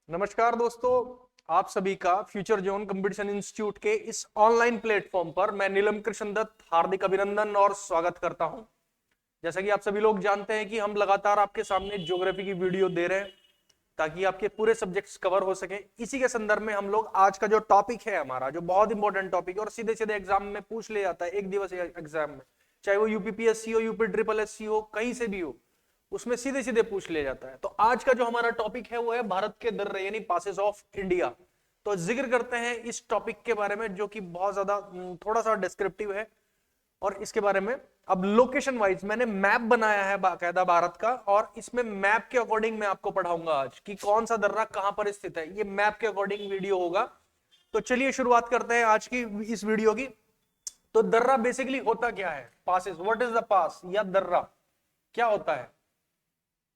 नमस्कार दोस्तों, आप सभी का फ्यूचर जोन कंपटीशन इंस्टीट्यूट के इस ऑनलाइन प्लेटफॉर्म पर मैं नीलम कृष्ण दत्त हार्दिक अभिनंदन और स्वागत करता हूं। जैसा कि आप सभी लोग जानते हैं कि हम लगातार आपके सामने ज्योग्राफी की वीडियो दे रहे हैं ताकि आपके पूरे सब्जेक्ट्स कवर हो सके। इसी के संदर्भ में हम लोग आज का जो टॉपिक है हमारा, जो बहुत इंपॉर्टेंट टॉपिक है और सीधे सीधे एग्जाम में पूछ ले जाता है, एक दिवसीय एग्जाम में, चाहे वो यूपीपीएससी हो, यूपी ट्रिपल एससी हो, कहीं से भी हो, उसमें सीधे सीधे पूछ लिया जाता है। तो आज का जो हमारा टॉपिक है वो है भारत के दर्रे यानी पासेस ऑफ इंडिया। तो जिक्र करते हैं इस टॉपिक के बारे में, जो कि बहुत ज्यादा थोड़ा सा डिस्क्रिप्टिव है। और इसके बारे में अब लोकेशन वाइज मैंने मैप बनाया है बाकायदा भारत का, और इसमें मैप के अकॉर्डिंग मैं आपको पढ़ाऊंगा आज कि कौन सा दर्रा कहां पर स्थित है। ये मैप के अकॉर्डिंग वीडियो होगा। तो चलिए शुरुआत करते हैं आज की इस वीडियो की। तो दर्रा बेसिकली होता क्या है? Passes, what is the pass या दर्रा क्या होता है?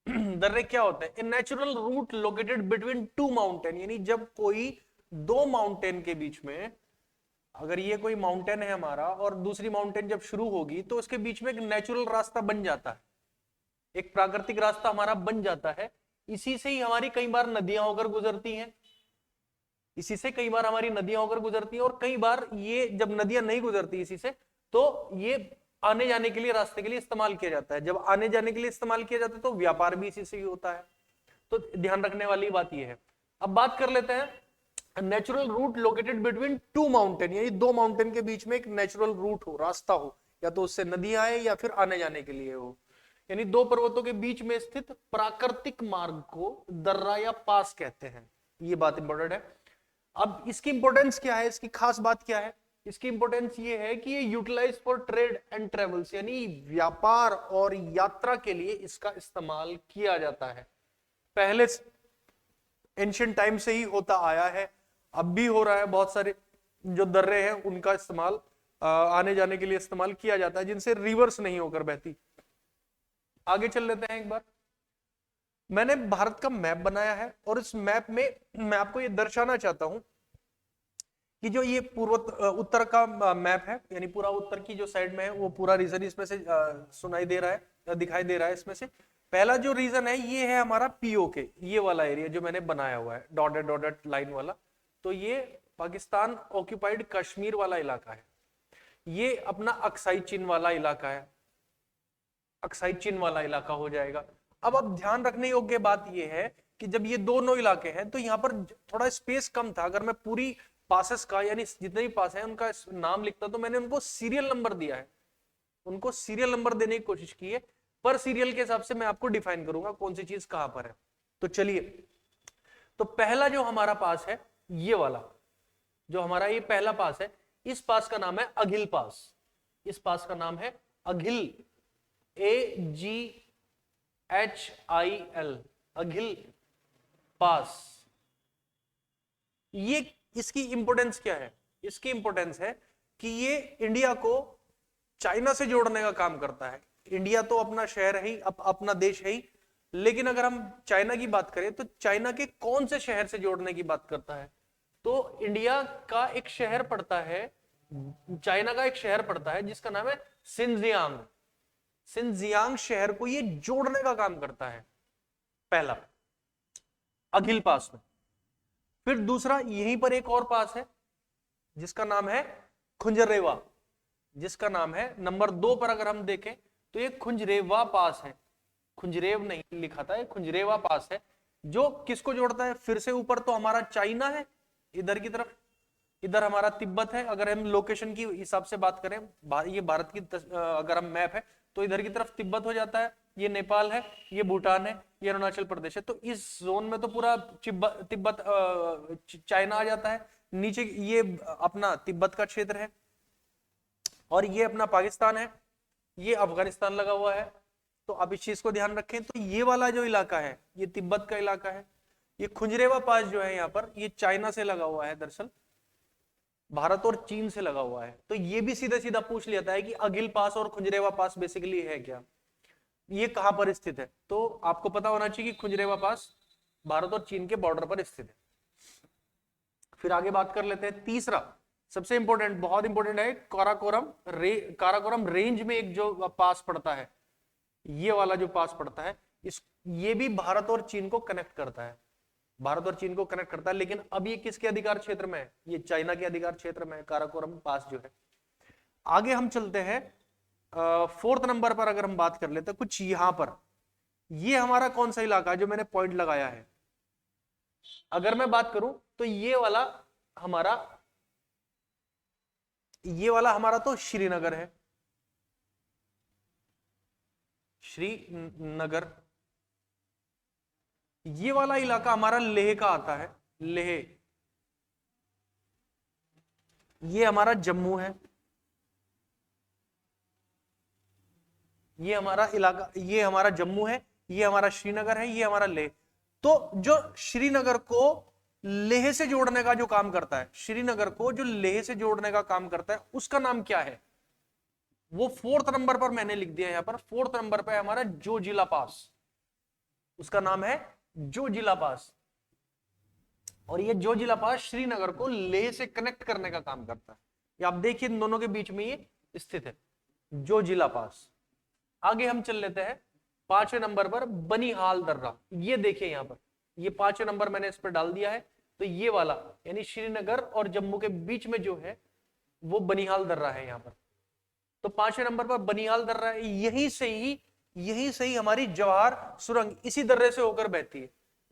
दर्रे क्या होते हैं? A natural route located between two mountain, यानी जब कोई दो माउंटेन के बीच में, अगर ये कोई माउंटेन है हमारा और दूसरी माउंटेन जब शुरू होगी तो उसके बीच में एक नेचुरल रास्ता बन जाता है, एक प्राकृतिक रास्ता हमारा बन जाता है। इसी से ही हमारी कई बार नदियां होकर गुजरती हैं, इसी से कई बार हमारी नदियां होकर गुजरती हैं। और कई बार ये जब नदियां नहीं गुजरती इसी से, तो ये आने जाने के लिए, रास्ते के लिए इस्तेमाल किया जाता है। जब आने जाने के लिए इस्तेमाल किया जाता है तो व्यापार भी इसी से ही होता है। तो ध्यान रखने वाली बात यह है। अब बात कर लेते हैं natural route located between two mountain, यानी दो माउंटेन के बीच में एक नेचुरल रूट हो, रास्ता हो, या तो उससे नदी आए या फिर आने जाने के लिए हो, यानी दो पर्वतों के बीच में स्थित प्राकृतिक मार्ग को दर्रा या पास कहते हैं। ये बात इंपॉर्टेंट है। अब इसकी इंपॉर्टेंस क्या है, इसकी खास बात क्या है? इसकी इंपॉर्टेंस ये है कि ये utilise for trade and travels, यानी व्यापार और यात्रा के लिए इसका इस्तेमाल किया जाता है। पहले एंशिएंट टाइम से ही होता आया है, अब भी हो रहा है। बहुत सारे जो दर्रे हैं उनका इस्तेमाल आने जाने के लिए इस्तेमाल किया जाता है, जिनसे रिवर्स नहीं होकर बहती। आगे चल लेते हैं एक बार। मैंने भारत का मैप बनाया है और इस मैप में मैं आपको ये दर्शाना चाहता हूं कि जो ये पूर्व उत्तर का मैप है, यानी पूरा उत्तर की जो साइड में है वो पूरा रीजन इसमें से सुनाई दे रहा है, दिखाई दे रहा है। इसमें से पहला जो रीजन है ये है हमारा पीओके, ये वाला एरिया जो मैंने बनाया हुआ है डॉटेड डॉटेड लाइन वाला। तो ये पाकिस्तान ऑक्यूपाइड कश्मीर वाला इलाका है। ये अपना अक्साई चीन वाला इलाका है, अक्साई चीन वाला इलाका हो जाएगा। अब ध्यान रखने योग्य बात यह है कि जब ये दोनों इलाके हैं तो यहाँ पर थोड़ा स्पेस कम था। अगर मैं पूरी पासेस का, यानी जितने भी पास है उनका नाम लिखता, तो मैंने उनको सीरियल नंबर दिया है, उनको सीरियल नंबर देने की कोशिश की है। पर सीरियल के हिसाब से मैं आपको डिफाइन करूंगा कौन सी चीज कहां पर है। तो चलिए, तो पहला जो हमारा पास है, ये वाला जो हमारा ये पहला पास है, इस पास का नाम है अघिल पास। इस पास का नाम है अघिल, AGHIL, अघिल पास। ये इसकी इंपोर्टेंस क्या है? इसकी इंपोर्टेंस है कि ये इंडिया को चाइना से जोड़ने का काम करता है। इंडिया तो अपना शहर है ही, अपना देश है ही, लेकिन अगर हम चाइना की बात करें तो चाइना के कौन से शहर से जोड़ने की बात करता है? तो इंडिया का एक शहर पड़ता है, चाइना का एक शहर पड़ता है जिसका नाम है सिंजियांग। सिंजियांग शहर को ये जोड़ने का काम करता है, पहला अघिल पास में। फिर दूसरा, यहीं पर एक और पास है जिसका नाम है खुंजरेवा, जिसका नाम है नंबर 2 पर अगर हम देखें तो ये खुंजरेवा पास है। खुंजरेव नहीं लिखा था, ये खुंजरेवा पास है, जो किसको जोड़ता है? फिर से ऊपर तो हमारा चाइना है इधर की तरफ, इधर हमारा तिब्बत है। अगर हम लोकेशन की हिसाब से बात करें, ये भारत की अगर हम मैप है तो इधर की तरफ तिब्बत हो जाता है, ये नेपाल है, ये भूटान है, ये अरुणाचल प्रदेश है। तो इस जोन में तो पूरा तिब्बत चाइना आ जाता है। नीचे ये अपना तिब्बत का क्षेत्र है, और ये अपना पाकिस्तान है, ये अफगानिस्तान लगा हुआ है। तो अब इस चीज को ध्यान रखें, तो ये वाला जो इलाका है ये तिब्बत का इलाका है। ये खुंजरेवा पास जो है यहाँ पर, ये चाइना से लगा हुआ है, दरअसल भारत और चीन से लगा हुआ है। तो ये भी सीधा सीधा पूछ लिया था कि अघिल पास और खुंजरेवा पास बेसिकली है क्या, ये कहां पर स्थित है? तो आपको पता होना चाहिए कि खुंजरेवा पास भारत और चीन के बॉर्डर पर स्थित है। फिर आगे बात कर लेते हैं। तीसरा सबसे इंपॉर्टेंट, बहुत इंपॉर्टेंट है, काराकोरम रेंज में एक जो पास पड़ता है, ये वाला जो पास पड़ता है, इस ये भी भारत और चीन को कनेक्ट करता है। भारत और चीन को कनेक्ट करता है। लेकिन अब ये किसके अधिकार क्षेत्र में है? ये चाइना के अधिकार क्षेत्र में है, काराकोरम पास जो है। आगे हम चलते हैं 4th नंबर पर। अगर हम बात कर लेते हैं कुछ यहां पर, ये हमारा कौन सा इलाका है जो मैंने पॉइंट लगाया है? अगर मैं बात करूं तो हमारा ये वाला हमारा तो श्रीनगर है, श्रीनगर। ये वाला इलाका हमारा लेह का आता है, लेह। ये हमारा जम्मू है, ये हमारा इलाका, ये हमारा जम्मू है, ये हमारा श्रीनगर है, ये हमारा लेह। तो जो श्रीनगर को लेह से जोड़ने का जो काम करता है, श्रीनगर को जो लेह से जोड़ने का काम करता है, उसका नाम क्या है? वो 4th नंबर पर मैंने लिख दिया। यहां पर 4th नंबर पर हमारा जोजिला पास, उसका नाम है जोजिला पास। और ये जोजिला पास श्रीनगर को लेह से कनेक्ट करने का काम करता है। ये आप देखिए इन दोनों के बीच में ये स्थित है, जोजिला पास। आगे हम चल लेते हैं 5वें नंबर पर बनिहाल दर्रा। ये देखिए यहां पर, ये 5वें नंबर मैंने इस पर डाल दिया है। तो ये वाला यानी श्रीनगर और जम्मू के बीच में जो है वो बनिहाल दर्रा है यहां पर। तो 5वें नंबर पर बनिहाल दर्रा है। यहीं से ही हमारी जवाहर सुरंग इसी दर्रे से होकर बहती है।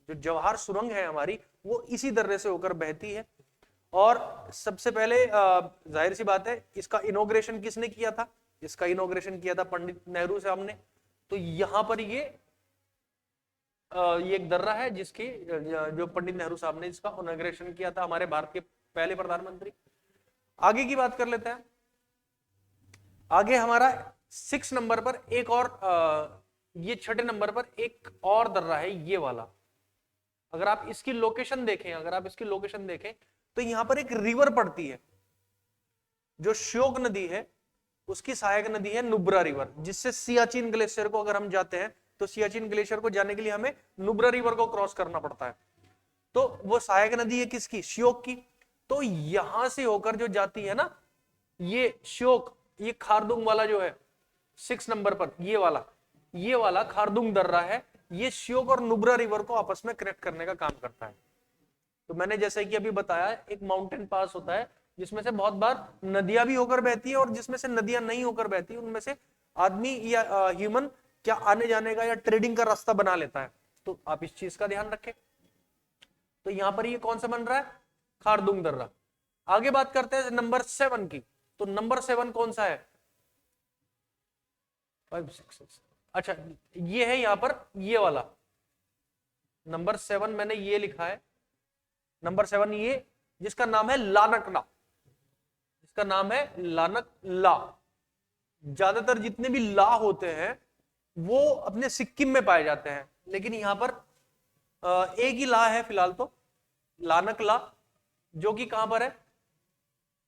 जो जवाहर सुरंग है हमारी, वो इसी दर्रे से होकर बहती है। और सबसे पहले जाहिर सी बात है, इसका इनॉग्रेशन किसने किया था? इसका इनॉग्रेशन किया था पंडित नेहरू साहब ने। तो यहां पर ये एक दर्रा है जिसकी जो पंडित नेहरू साहब ने इसका इनॉग्रेशन किया था, हमारे भारत के पहले प्रधानमंत्री। आगे की बात कर लेते हैं। आगे हमारा 6 नंबर पर एक और ये 6ठे नंबर पर एक और दर्रा है, ये वाला। अगर आप इसकी लोकेशन देखें, तो यहां पर एक रिवर पड़ती है, जो श्योक नदी है उसकी सहायक नदी है नुब्रा रिवर, जिससे सियाचिन ग्लेशियर को अगर हम जाते हैं तो सियाचिन ग्लेशियर को जाने के लिए हमें नुब्रा रिवर को क्रॉस करना पड़ता है। तो वो सहायक नदी है किसकी? श्योक की। तो यहां से होकर जो जाती है ना, ये श्योक, ये खारदुंग वाला जो है 6 नंबर पर, ये वाला खारदुंग दर्रा है। ये श्योक और नुब्रा रिवर को आपस में कनेक्ट करने का काम करता है। तो मैंने जैसे कि अभी बताया, एक माउंटेन पास होता है जिसमें से बहुत बार नदियां भी होकर बहती है, और जिसमें से नदियां नहीं होकर बहती, उनमें से आदमी या ह्यूमन क्या आने जाने का या ट्रेडिंग का रास्ता बना लेता है। तो आप इस चीज का ध्यान रखें। तो यहां पर ये कौन सा बन रहा है? खारदुंग दर्रा। आगे बात करते हैं नंबर 7 की। तो नंबर 7 कौन सा है? 5, 6, अच्छा ये है यहां पर, ये वाला नंबर 7 मैंने ये लिखा है। नंबर 7 ये, जिसका नाम है लानकला, जिसका नाम है लानकला। ज्यादातर जितने भी ला होते हैं वो अपने सिक्किम में पाए जाते हैं, लेकिन यहां पर एक ही ला है फिलहाल, तो लानकला, जो कि कहां पर है?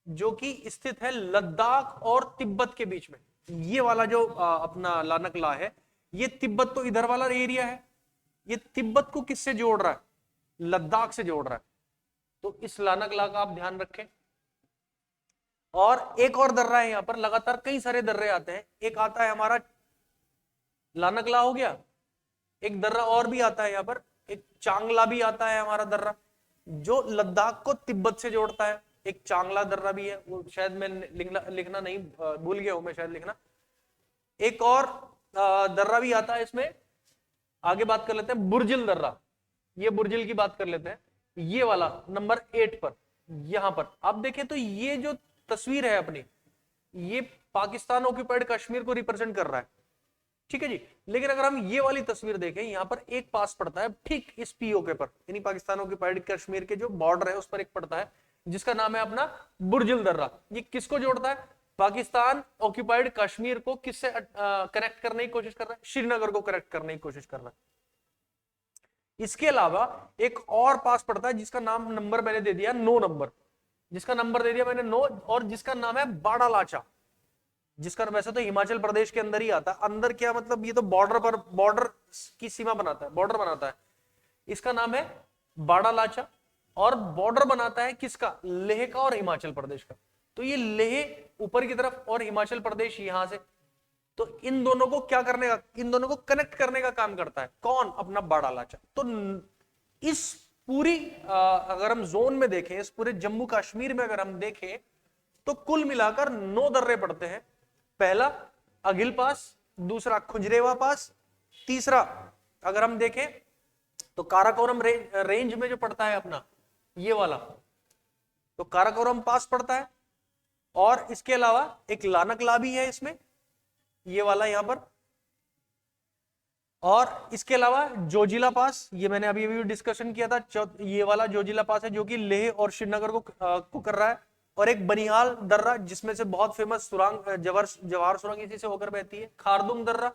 जो कि स्थित है लद्दाख और तिब्बत के बीच में। ये वाला जो अपना लानकला है, ये तिब्बत तो इधर वाला एरिया है, ये तिब्बत को किससे जोड़ रहा है? लद्दाख से जोड़ रहा है। तो इस लानकला का आप ध्यान रखें। और एक और दर्रा है यहां पर, लगातार कई सारे दर्रे आते हैं। एक आता है हमारा लानकला हो गया, एक दर्रा और भी आता है यहां पर, एक चांगला भी आता है हमारा दर्रा, जो लद्दाख को तिब्बत से जोड़ता है। एक चांगला दर्रा भी है, वो शायद मैं लिखना नहीं भूल गया हूं मैं, शायद लिखना। एक और दर्रा भी आता है इसमें। आगे बात कर लेते हैं बुर्जिल दर्रा। ये बुर्जिल की बात कर लेते हैं, ये वाला नंबर 8 पर। यहां पर आप देखें तो ये जो तस्वीर है अपनी, ये पाकिस्तान ऑक्यूपाइड कश्मीर को रिप्रेजेंट कर रहा है, ठीक है जी। लेकिन अगर हम ये वाली तस्वीर देखें, यहां पर एक पास पड़ता है ठीक इस पीओके पर, यानी पाकिस्तान ऑक्यूपाइड कश्मीर के जो बॉर्डर है उस पर एक पड़ता है, जिसका नाम है अपना बुर्जिल दर्रा। ये किसको जोड़ता है? पाकिस्तान ऑक्यूपाइड कश्मीर को किससे कनेक्ट करने की कोशिश कर रहा है? श्रीनगर को कनेक्ट करने की कोशिश कर रहा है। इसके अलावा एक और पास पड़ता है जिसका नाम नंबर मैंने दे दिया 9 नंबर, जिसका नंबर दे दिया मैंने 9, और जिसका नाम है बाड़ालाचा, जिसका वैसे तो हिमाचल प्रदेश के अंदर ही आता है। अंदर क्या मतलब, ये तो बॉर्डर की सीमा बनाता है, बॉर्डर बनाता है। इसका नाम है बाड़ालाचा, और बॉर्डर बनाता है किसका? लेह का और हिमाचल प्रदेश का। तो ये लेह ऊपर की तरफ और हिमाचल प्रदेश यहां से। तो इन दोनों को क्या करने का, इन दोनों को कनेक्ट करने का काम करता है कौन? अपना बाड़ालाचा। तो इस पूरी अगर हम जोन में देखें, इस पूरे जम्मू कश्मीर में अगर हम देखें तो कुल मिलाकर 9 दर्रे पड़ते हैं। पहला अगिल पास, दूसरा खुजरेवा पास, तीसरा अगर हम देखें तो काराकोरम रेंज में जो पड़ता है अपना ये वाला, तो काराकोरम पास पड़ता है। और इसके अलावा एक लानकला भी है इसमें, ये वाला यहां पर। और इसके अलावा जोजिला पास, ये मैंने अभी अभी डिस्कशन किया था, ये वाला जोजिला पास है जो कि लेह और श्रीनगर को कर रहा है। और एक बनिहाल दर्रा जिसमें से बहुत फेमस सुरंग जवाहर सुरंग इसी से होकर बहती है। खारदुम दर्रा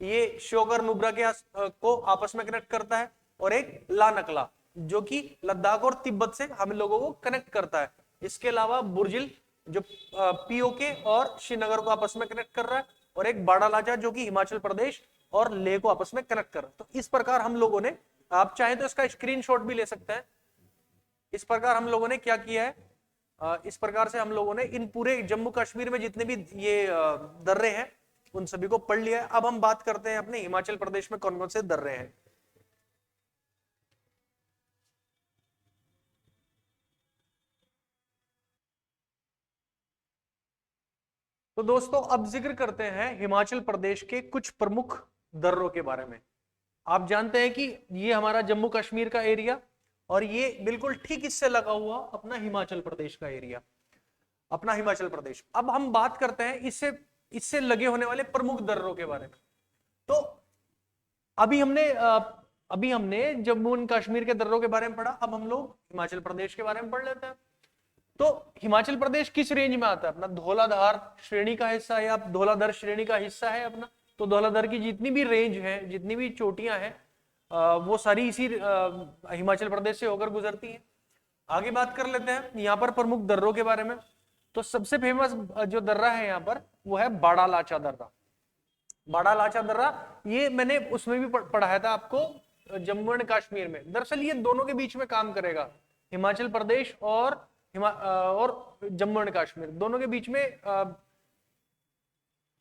ये श्योगर नुब्रा को आपस में कनेक्ट करता है। और एक लानकला जो कि लद्दाख और तिब्बत से हम लोगों को कनेक्ट करता है। इसके अलावा बुर्जिल जो पीओके और श्रीनगर को आपस में कनेक्ट कर रहा है। और एक बाड़ालाचा जो कि हिमाचल प्रदेश और लेह को आपस में कनेक्ट कर रहा है। तो इस प्रकार हम लोगों ने, आप चाहें तो इसका स्क्रीनशॉट भी ले सकते हैं। इस प्रकार हम लोगों ने क्या किया है, इस प्रकार से हम लोगों ने इन पूरे जम्मू कश्मीर में जितने भी ये दर्रे हैं उन सभी को पढ़ लिया है। अब हम बात करते हैं अपने हिमाचल प्रदेश में कौन कौन से दर्रे हैं। तो दोस्तों अब जिक्र करते हैं हिमाचल प्रदेश के कुछ प्रमुख दर्रों के बारे में। आप जानते हैं कि ये हमारा जम्मू कश्मीर का एरिया और ये बिल्कुल ठीक इससे लगा हुआ अपना हिमाचल प्रदेश का एरिया, अपना हिमाचल प्रदेश। अब हम बात करते हैं इससे इससे लगे होने वाले प्रमुख दर्रों के बारे में। तो अभी हमने जम्मू एंड कश्मीर के दर्रों के बारे में पढ़ा, अब हम लोग हिमाचल प्रदेश के बारे में पढ़ लेते हैं। तो हिमाचल प्रदेश किस रेंज में आता है? अपना धौलाधार श्रेणी का हिस्सा है, आप धौलाधर श्रेणी का हिस्सा है अपना। तो धौलाधर की जितनी भी रेंज है, जितनी भी चोटियां हैं, वो सारी इसी हिमाचल प्रदेश से होकर गुजरती हैं। आगे बात कर लेते हैं यहाँ पर प्रमुख दर्रों के बारे में। तो सबसे फेमस जो दर्रा है यहाँ पर वो है बाड़ालाचा दर्रा। बाड़ालाचा दर्रा ये मैंने उसमें भी पढ़ाया था आपको जम्मू एंड कश्मीर में। दरअसल ये दोनों के बीच में काम करेगा, हिमाचल प्रदेश और जम्मू एंड कश्मीर दोनों के बीच में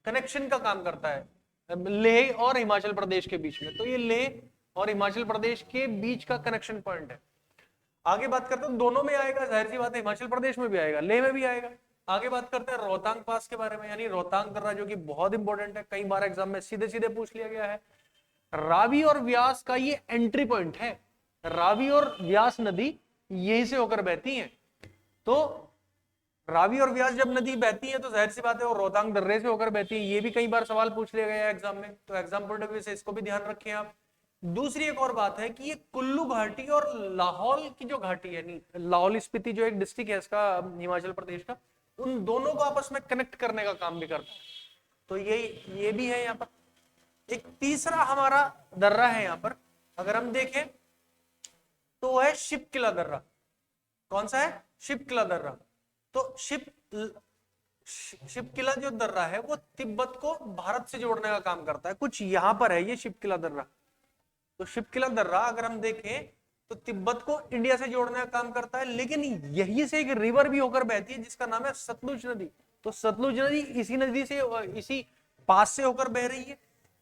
कनेक्शन का काम करता है, लेह और हिमाचल प्रदेश के बीच में। तो ये लेह और हिमाचल प्रदेश के बीच का कनेक्शन पॉइंट है। आगे बात करते हैं, दोनों में आएगा, जाहिर सी बात है हिमाचल प्रदेश में भी आएगा, लेह में भी आएगा। आगे बात करते हैं रोहतांग पास के बारे में, यानी रोहतांग दर्रा जो कि बहुत इंपॉर्टेंट है, कई बार एग्जाम में सीधे सीधे पूछ लिया गया है। रावी और व्यास का ये एंट्री पॉइंट है। रावी और व्यास नदी यहीं से होकर बहती है। तो रावी और व्यास जब नदी बहती है तो जाहिर सी बात है वो रोहतांग दर्रे से होकर बहती है। ये भी कई बार सवाल पूछ लिया गया है एग्जाम में, तो एग्जाम पॉइंट ऑफ व्यू से इसको भी ध्यान रखें आप। दूसरी एक और बात है कि ये कुल्लू घाटी और लाहौल की जो घाटी है, लाहौल स्पीति जो एक डिस्ट्रिक्ट है इसका हिमाचल प्रदेश का, उन दोनों को आपस में कनेक्ट करने का काम भी करता है। तो ये भी है यहाँ पर। एक तीसरा हमारा दर्रा है यहाँ पर, अगर हम देखें तो वो है शिपकिला दर्रा। कौन सा है? शिपकिला दर्रा। तो शिपकिला जो दर्रा है वो तिब्बत को भारत से जोड़ने का काम करता है। कुछ यहां पर है ये शिपकिला दर्रा। तो शिपकिला दर्रा अगर हम देखें तो तिब्बत को इंडिया से जोड़ने का काम करता है, लेकिन यही से एक रिवर भी होकर बहती है जिसका नाम है सतलुज नदी। तो सतलुज नदी इसी नदी से, इसी पास से होकर बह रही है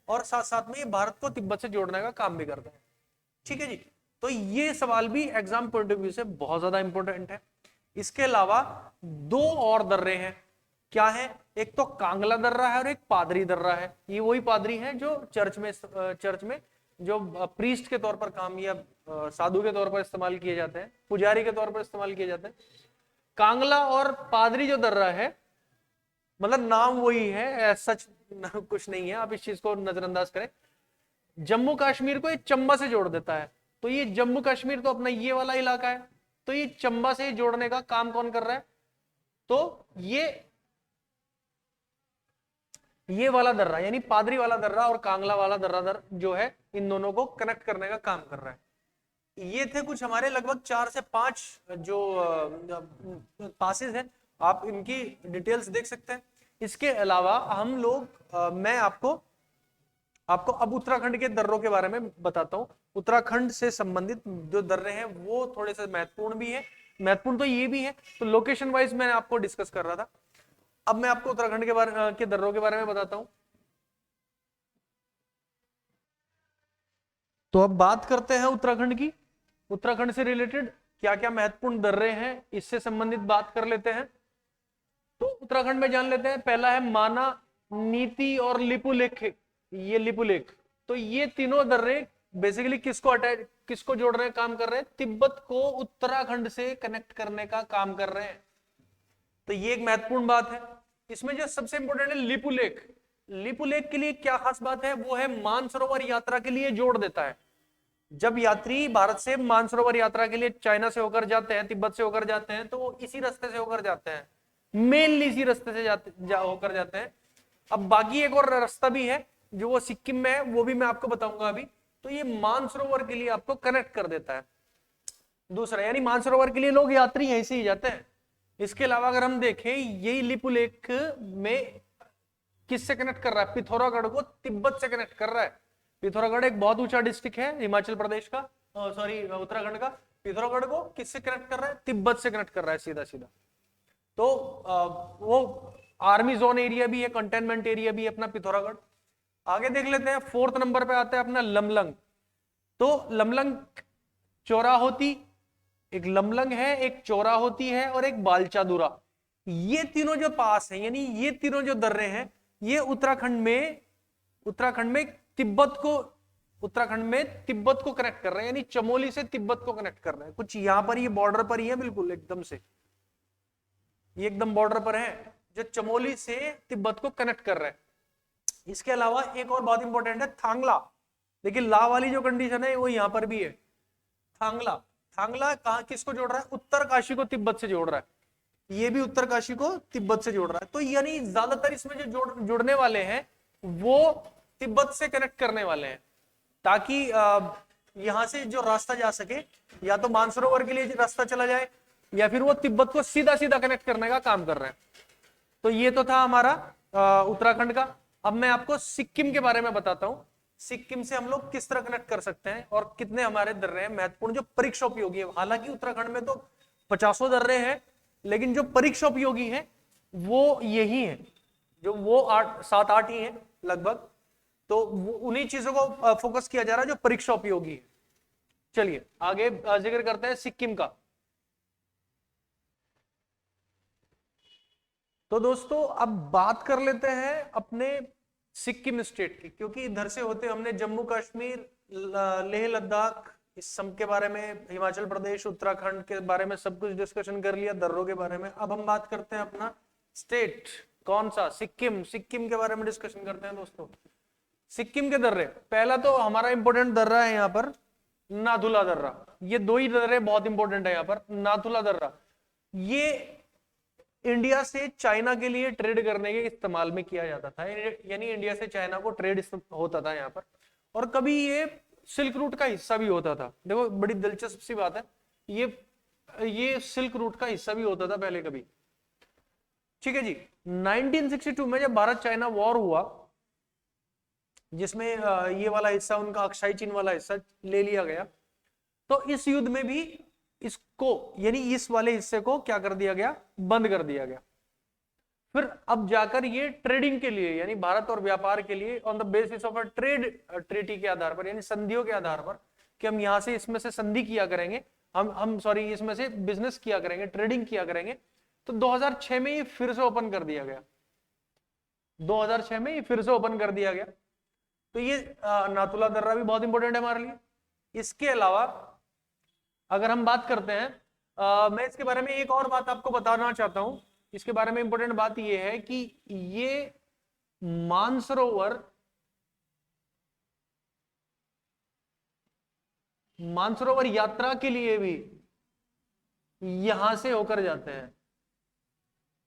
और साथ साथ में ये भारत को तिब्बत से जोड़ने का काम भी करता है। ठीक है जी। तो ये सवाल भी एग्जाम पॉइंट ऑफ व्यू से बहुत ज्यादा इंपॉर्टेंट है। इसके अलावा दो और दर्रे हैं। क्या है? एक तो कांगला दर्रा है और एक पादरी दर्रा है। ये वही पादरी हैं जो चर्च में जो प्रीस्ट के तौर पर काम या साधु के तौर पर इस्तेमाल किए जाते हैं, पुजारी के तौर पर इस्तेमाल किए जाते हैं। कांगला और पादरी जो दर्रा है, मतलब नाम वही है, सच कुछ नहीं है, आप इस चीज को नजरअंदाज करें। जम्मू कश्मीर को ये चंबा से जोड़ देता है। तो ये जम्मू कश्मीर तो अपना ये वाला इलाका है, तो ये चंबा से जोड़ने का काम कौन कर रहा है? तो ये वाला दर्रा यानी पादरी वाला दर्रा और कांगला वाला दर्रा जो है, इन दोनों को कनेक्ट करने का काम कर रहा है। ये थे कुछ हमारे लगभग 4 से 5 जो पासेस हैं, आप इनकी डिटेल्स देख सकते हैं। इसके अलावा हम लोग मैं आपको अब उत्तराखंड के दर्रों के बारे में बताता हूं। उत्तराखंड से संबंधित जो दर्रे हैं वो थोड़े से महत्वपूर्ण भी है, महत्वपूर्ण तो ये भी है। तो लोकेशन वाइज मैंने आपको डिस्कस कर रहा था। अब मैं आपको उत्तराखंड के दर्रों के बारे में बताता हूं। तो अब बात करते हैं उत्तराखंड की। उत्तराखंड से रिलेटेड क्या क्या महत्वपूर्ण दर्रे हैं इससे संबंधित बात कर लेते हैं। तो उत्तराखंड में जान लेते हैं, पहला है माना, नीति और लिपुलेख। ये लिपुलेख, तो ये तीनों दर्रे बेसिकली किसको जोड़ रहे हैं, काम कर रहे हैं, तिब्बत को उत्तराखंड से कनेक्ट करने का काम कर रहे हैं। तो ये एक महत्वपूर्ण बात है। इसमें जो सबसे इंपॉर्टेंट है लिपुलेख। लिपुलेख के लिए क्या खास बात है, वो है मानसरोवर यात्रा के लिए जोड़ देता है। जब यात्री भारत से मानसरोवर यात्रा के लिए चाइना से होकर जाते हैं, तिब्बत से होकर जाते हैं, तो वो इसी रास्ते से होकर जाते हैं, मेनली इसी रास्ते से होकर जाते हैं। अब बाकी एक और रास्ता भी है जो वो सिक्किम में है, वो भी मैं आपको बताऊंगा अभी। तो ये मानसरोवर के लिए आपको कनेक्ट कर देता है। दूसरा, यानी मानसरोवर के लिए लोग यात्री यहीं से ही जाते हैं। इसके अलावा अगर हम देखें, यही लिपुलेख में किससे कनेक्ट कर रहा है, पिथौरागढ़ को तिब्बत से कनेक्ट कर रहा है। पिथौरागढ़ एक बहुत ऊंचा डिस्ट्रिक्ट है हिमाचल प्रदेश का, सॉरी उत्तराखंड का। पिथौरागढ़ को किससे कनेक्ट कर रहा है, तिब्बत से कनेक्ट कर रहा है सीधा सीधा। तो वो आर्मी जोन एरिया भी है, कंटेनमेंट एरिया भी है अपना पिथौरागढ़। आगे देख लेते हैं, 4th नंबर पे आता है अपना लमलंग। तो लमलंग चौराहोती, एक लमलंग है, एक चौराहोती है और एक बालचादुरा। ये तीनों जो पास हैं, यानी ये तीनों जो दर्रे हैं, ये उत्तराखंड में तिब्बत को कनेक्ट कर रहे हैं, यानी चमोली से तिब्बत को कनेक्ट कर रहे हैं। कुछ यहां पर ये बॉर्डर पर ही है, बिल्कुल एकदम से ये एकदम बॉर्डर पर है, जो चमोली से तिब्बत को कनेक्ट कर रहे हैं। इसके अलावा एक और बहुत इंपॉर्टेंट है थांगला। देखिए ला वाली जो कंडीशन है वो यहां पर भी है। थांगला कहां किसको जोड़ रहा है, उत्तरकाशी को तिब्बत से जोड़ रहा है। ये भी उत्तरकाशी को तिब्बत से जोड़ रहा है। तो यानी ज्यादातर इसमें जो जुड़ने वाले हैं वो तिब्बत से कनेक्ट करने वाले हैं, ताकि यहां से जो रास्ता जा सके, या तो मानसरोवर के लिए रास्ता चला जाए, या फिर वो तिब्बत को सीधा सीधा कनेक्ट करने का काम कर रहे हैं। तो ये तो था हमारा उत्तराखंड का। अब मैं आपको सिक्किम के बारे में बताता हूं। सिक्किम से हम लोग किस तरह कनेक्ट कर सकते हैं और कितने हमारे दर्रे हैं महत्वपूर्ण जो परीक्षा उपयोगी है। हालांकि उत्तराखंड में तो 50 दर्रे हैं, लेकिन जो परीक्षा उपयोगी है वो यही है, जो वो 7-8 ही है लगभग। तो उन्हीं चीजों को फोकस किया जा रहा है जो परीक्षा उपयोगी है। चलिए आगे जिक्र करते हैं सिक्किम का। तो दोस्तों अब बात कर लेते हैं अपने सिक्किम स्टेट की, क्योंकि इधर से होते हमने जम्मू कश्मीर, लेह लद्दाख, इस सब के बारे में, हिमाचल प्रदेश, उत्तराखंड के बारे में सब कुछ डिस्कशन कर लिया, दर्रों के बारे में। अब हम बात करते हैं अपना स्टेट, कौन सा, सिक्किम। सिक्किम के बारे में डिस्कशन करते हैं दोस्तों। सिक्किम के दर्रे, पहला तो हमारा इंपॉर्टेंट दर्रा है यहाँ पर नाथुला दर्रा। ये दो ही दर्रे बहुत इंपॉर्टेंट है यहाँ पर। नाथुला दर्रा ये इंडिया से चाइना के लिए ट्रेड करने के इस्तेमाल में किया जाता था, यानी इंडिया से चाइना को ट्रेड होता था यहाँ पर। और कभी ये सिल्क रूट का हिस्सा भी होता था। देखो बड़ी दिलचस्प सी बात है, ये सिल्क रूट का हिस्सा भी होता था पहले कभी। ठीक है जी। 1962 में जब भारत चाइना वॉर हुआ, जिसमें ये वाला हिस्सा उनका अक्साई चीन वाला हिस्सा ले लिया गया, तो इस युद्ध में भी इसको, यानी इस वाले हिस्से को क्या कर दिया गया, बंद कर दिया गया। फिर अब जाकर ये ट्रेडिंग के लिए, यानी भारत और व्यापार के लिए, on the basis of a trade treaty के आधार पर, यानी संधियों के आधार पर, कि हम यहां से इसमें से संधि किया करेंगे, हम सॉरी इसमें से बिजनेस किया करेंगे, ट्रेडिंग किया करेंगे। तो 2006 में ये फिर से ओपन कर दिया गया। 2006 में ये फिर से ओपन कर दिया गया। तो ये नाथुला दर्रा भी बहुत इंपॉर्टेंट है हमारे लिए। इसके अलावा अगर हम बात करते हैं, मैं इसके बारे में एक और बात आपको बताना चाहता हूं। इसके बारे में इंपॉर्टेंट बात यह है कि ये मानसरोवर यात्रा के लिए भी यहां से होकर जाते हैं,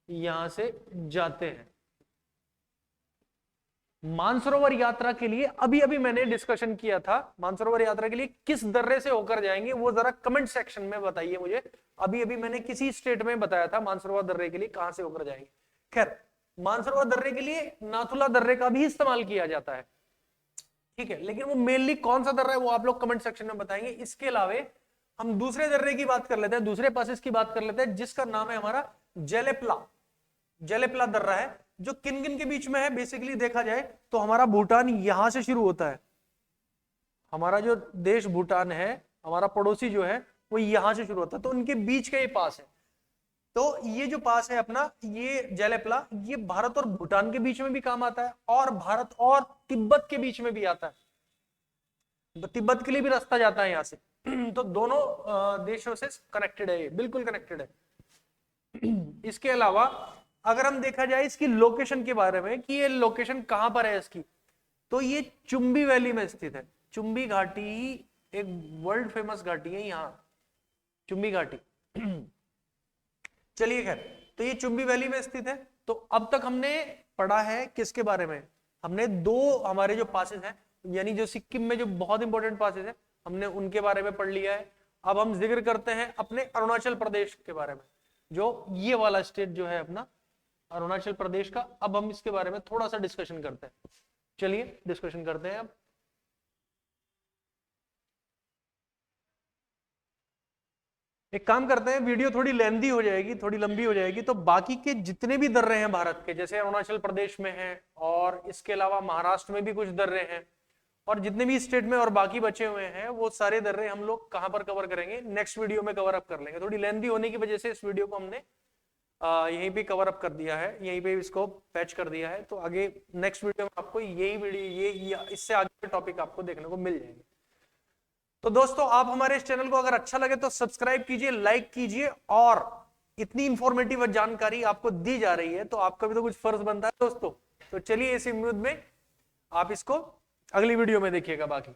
यहां से जाते हैं। मानसरोवर यात्रा के लिए अभी अभी मैंने डिस्कशन किया था, मानसरोवर यात्रा के लिए किस दर्रे से होकर जाएंगे वो जरा कमेंट सेक्शन में बताइए मुझे। अभी अभी मैंने किसी स्टेट में बताया था मानसरोवर दर्रे के लिए कहां से होकर जाएंगे। खैर, मानसरोवर दर्रे के लिए नाथुला दर्रे का भी इस्तेमाल किया जाता है, ठीक है, लेकिन वो मेनली कौन सा दर्रा है वो आप लोग कमेंट सेक्शन में बताएंगे। इसके अलावा हम दूसरे दर्रे की बात कर लेते हैं, दूसरे पासेस की बात कर लेते हैं, जिसका नाम है हमारा जेलेपला। जेलेपला दर्रा है, जो किन किन के बीच में है। बेसिकली देखा जाए तो हमारा भूटान यहां से शुरू होता है, हमारा जो देश भूटान है हमारा पड़ोसी जो है वो यहां से शुरू होता है, तो उनके बीच का ये पास है। तो ये जो पास है अपना, ये जेलेपला, ये भारत और भूटान के बीच में भी काम आता है और भारत और तिब्बत के बीच में भी आता है, तो तिब्बत के लिए भी रास्ता जाता है यहां से। तो दोनों देशों से कनेक्टेड है, ये बिल्कुल कनेक्टेड है। इसके अलावा अगर हम देखा जाए इसकी लोकेशन के बारे में कि ये लोकेशन कहां पर है इसकी, तो ये चुंबी वैली में स्थित है। चुंबी घाटी एक वर्ल्ड फेमस घाटी है यहाँ, चुंबी घाटी। चलिए खैर, तो ये चुंबी वैली में स्थित है। तो अब तक हमने पढ़ा है किसके बारे में, हमने दो हमारे जो पासेस हैं, यानी जो सिक्किम में जो बहुत इंपॉर्टेंट पासेस है, हमने उनके बारे में पढ़ लिया है। अब हम जिक्र करते हैं अपने अरुणाचल प्रदेश के बारे में, जो ये वाला स्टेट जो है अपना अरुणाचल प्रदेश का। अब हम इसके बारे में थोड़ा सा डिस्कशन करते हैं, चलिए डिस्कशन करते हैं। अब एक काम करते हैं, वीडियो थोड़ी लेंदी हो जाएगी, थोड़ी लंबी हो जाएगी, तो बाकी के जितने भी दर्रे हैं भारत के, जैसे अरुणाचल प्रदेश में हैं और इसके अलावा महाराष्ट्र में भी कुछ दर्रे हैं, और जितने भी स्टेट में और बाकी बचे हुए हैं, वो सारे दर्रे हम लोग कहां पर कवर करेंगे, नेक्स्ट वीडियो में कवर अप कर लेंगे। थोड़ी लेंदी होने की वजह से इस वीडियो को हमने यहीं पे कवर अप कर दिया है, यहीं पे इसको पैच कर दिया है। तो आगे नेक्स्ट वीडियो में आपको यही वीडियो ये इससे आगे के टॉपिक आपको देखने को मिल जाएंगे। तो दोस्तों, आप हमारे इस चैनल को अगर अच्छा लगे तो सब्सक्राइब कीजिए, लाइक कीजिए, और इतनी इंफॉर्मेटिव जानकारी आपको दी जा रही है तो आपका भी तो कुछ फर्ज बनता है दोस्तों। तो चलिए इसी उम्मीद में आप इसको अगली वीडियो में देखिएगा बाकी।